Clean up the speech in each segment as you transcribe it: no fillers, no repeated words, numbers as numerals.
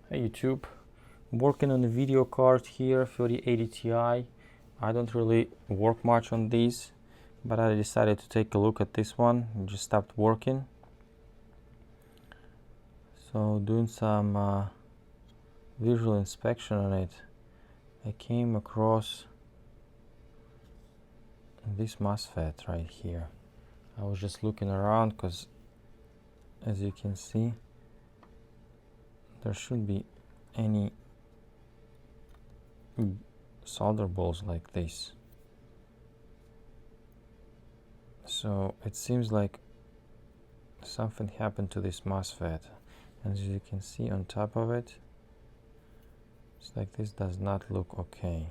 Hey YouTube, I'm working on the video card here, 3080 Ti. I don't really work much on these, but I decided to take a look at this one. It just stopped working. So doing some visual inspection on it, I came across this MOSFET right here. I was just looking around because, as you can see, there shouldn't be any solder balls like this. So it seems like something happened to this MOSFET. As you can see on top of it, it's like this does not look okay.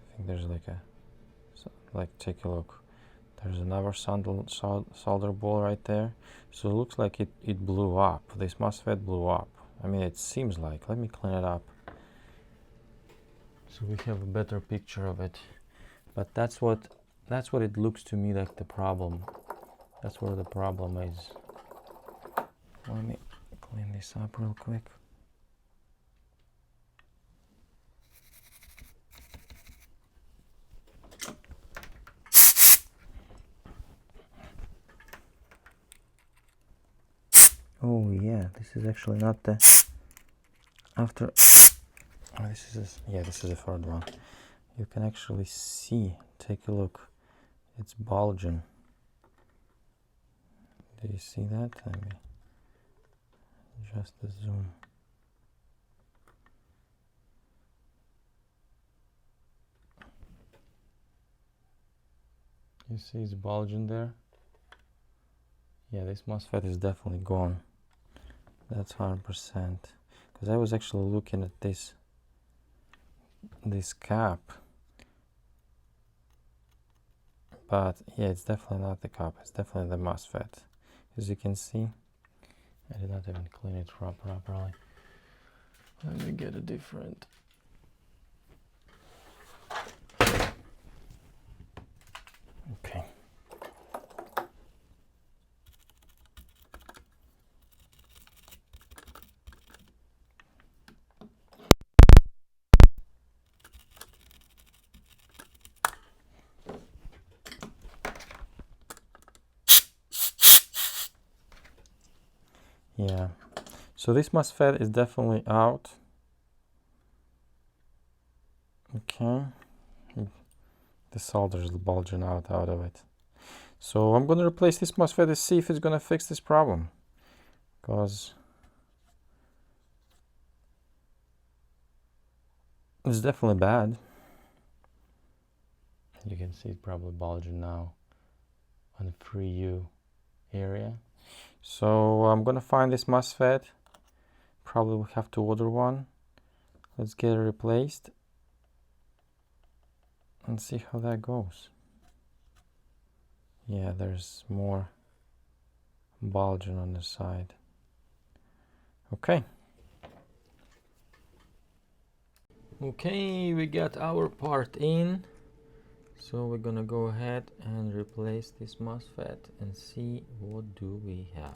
I think there's take a look. There's another solder ball right there. So it looks like it blew up. This MOSFET blew up. I mean, it seems like. Let me clean it up so we have a better picture of it. But that's what it looks to me like the problem. That's where the problem is. Let me clean this up real quick. Oh yeah, this is actually not the after. Oh, this is the third one. You can actually see. Take a look. It's bulging. Do you see that? Let me adjust the zoom. You see it's bulging there? Yeah, this MOSFET is definitely gone. That's 100%. Because I was actually looking at this cap. But yeah, it's definitely not the cap. It's definitely the MOSFET. As you can see, I did not even clean it properly. Let me get a different. Okay. Yeah, so this MOSFET is definitely out. Okay, the solder is bulging out of it. So I'm going to replace this MOSFET to see if it's going to fix this problem, because it's definitely bad. You can see it probably bulging now on the 3U area. So I'm gonna find this MOSFET. Probably will have to order one. Let's get it replaced and see how that goes. Yeah, there's more bulging on the side. Okay. Okay, we got our part in. So we're gonna go ahead and replace this MOSFET and see what do we have.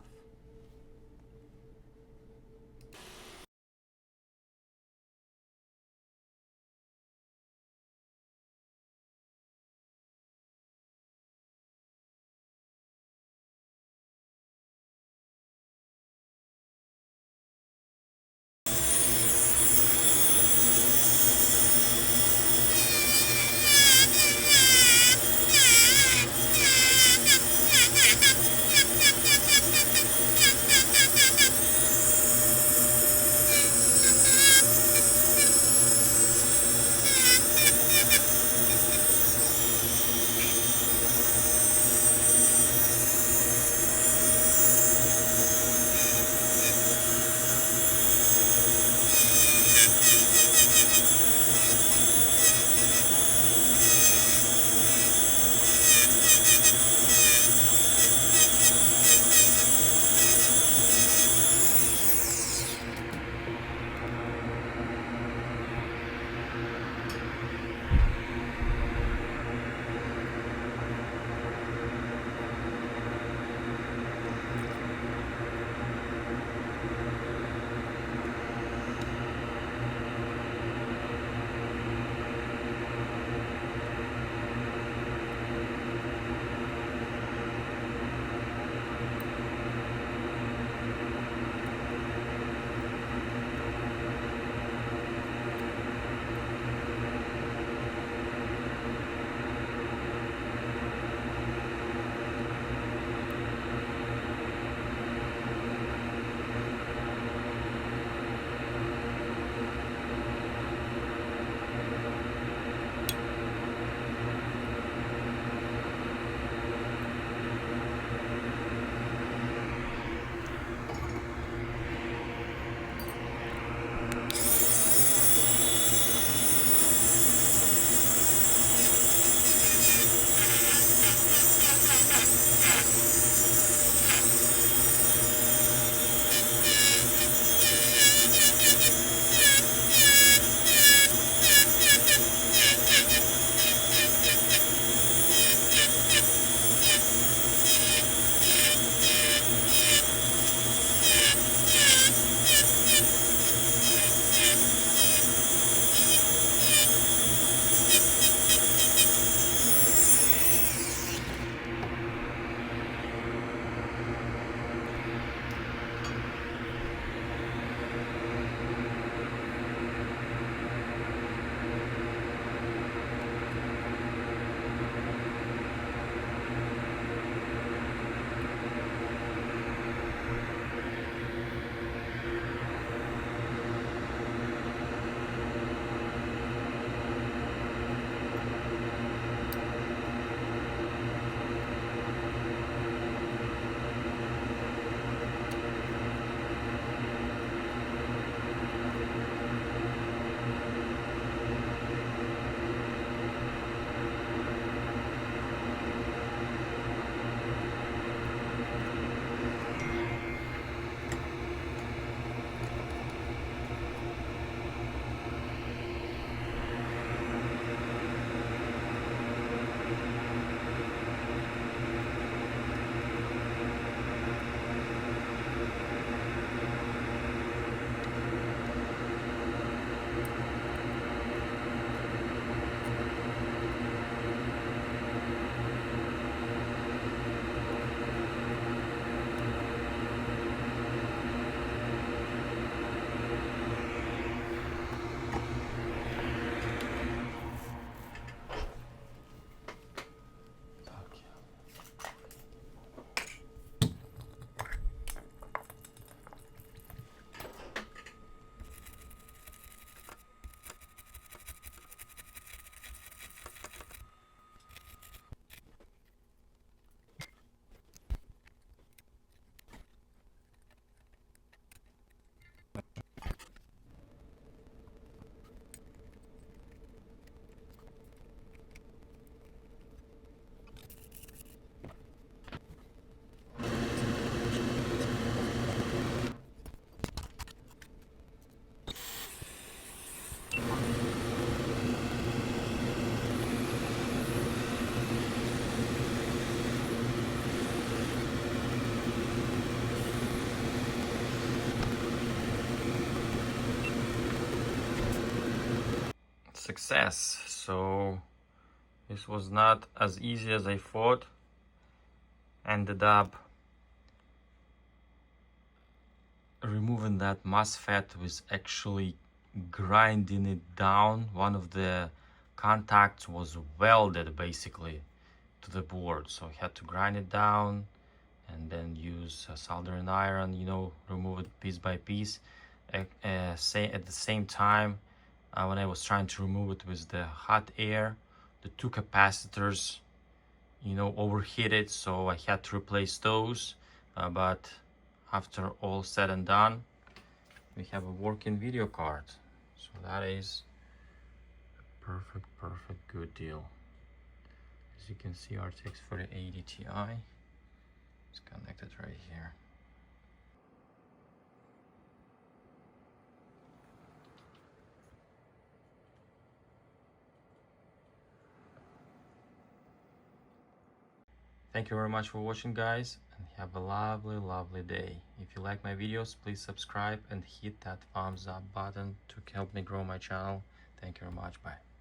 success. So this was not as easy as I thought. Ended up removing that MOSFET with actually grinding it down. One of the contacts was welded basically to the board, so I had to grind it down and then use a soldering iron, you know, remove it piece by piece. At the same time, when I was trying to remove it with the hot air, the two capacitors, you know, overheated, so I had to replace those. But after all said and done, we have a working video card. So that is a perfect good deal. As you can see, RTX 4080 Ti is connected right here. Thank you very much for watching, guys, and have a lovely day. If you like my videos, please subscribe and hit that thumbs up button to help me grow my channel. Thank you very much. Bye.